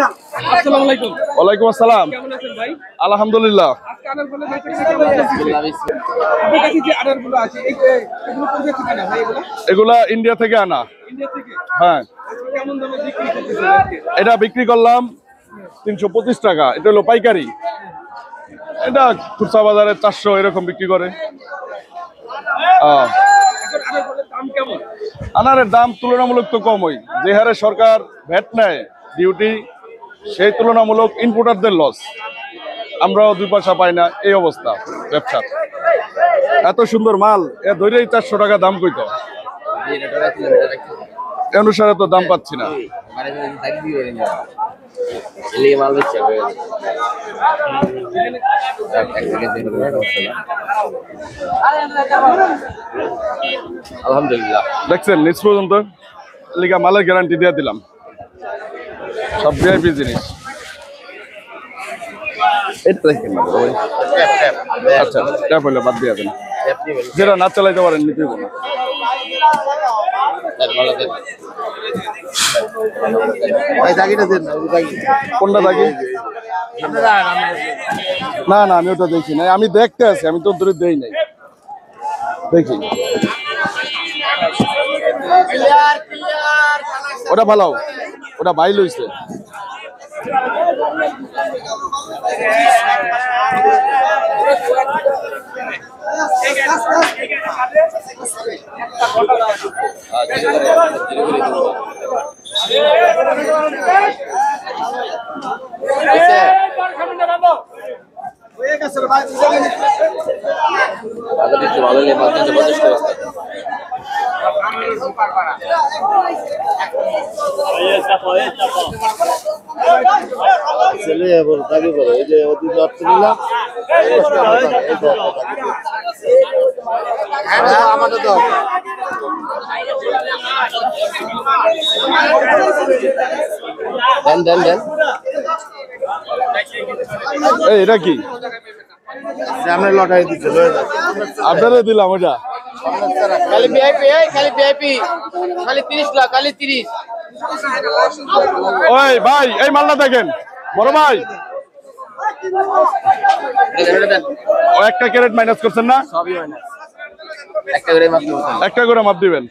আসসালামু আলাইকুম। ওয়ালাইকুম আসসালাম। কেমন আছেন ভাই? আলহামদুলিল্লাহ। আজকে আনার বলে ভাই থেকে কেমন আছেন? আপনার কাছে যে আনারগুলো আছে এগুলো কোথা থেকে আনা ভাই এগুলো? এগুলা ইন্ডিয়া থেকে আনা। ইন্ডিয়া থেকে? হ্যাঁ, আজকে কেমন দামে বিক্রি করতেছেন আজকে? এটা বিক্রি করলাম 325 টাকা। এটা হলো পাইকারি। এটা খুচরা বাজারে 400 এরকম বিক্রি করে। এখন আনার বলের দাম কেমন? আনারের দাম তুলনামূলক তো কমই। যে হারে সরকার ভ্যাট নেয় ডিউটি, সেই তুলনামূলক ইনপুটারদের লস। আমরাও 2 পয়সা পাই না, এই অবস্থা ব্যবসার। এত সুন্দর মাল এ ধরেই 400 টাকা দাম কইতো, এ অনুসারে তো দাম পাচ্ছি না। আলহামদুলিল্লাহ দেখছেন নিজ পর্যন্ত লিগা মালের গ্যারান্টি দিয়ে দিলাম, সব ভিআইপি জিনিস। আচ্ছা, ট্যাপ হইলে বাদ দিয়ে দেন, যেটা না চালাইতে পারেন নিতে হবে না। কোনটা থাকি? না না, আমি ওটা দেখি নাই, আমি দেখতে আছি, আমি তো ধরে দেই নাই, দেখি ওটা ভালো, ওটা বাইল হইছে। ছেলে দাবি করে এই যে অতি অর্থ নিলাম আমাদের তো দেন দেন দেন। এই এটা কি আমরা লটারি দিচ্ছে আপনারা দিলাম? ওটা খালি ভিআইপি, খালি ভিআইপি, খালি 30 লাখ, খালি 30। ওই ভাই, এই মালটা দেখেন বড় ভাই, ও একটা ক্যারেট মাইনাস করছেন না? সবই হয় না, একটা করে মাত্র একটা করে মাপ দিবেন।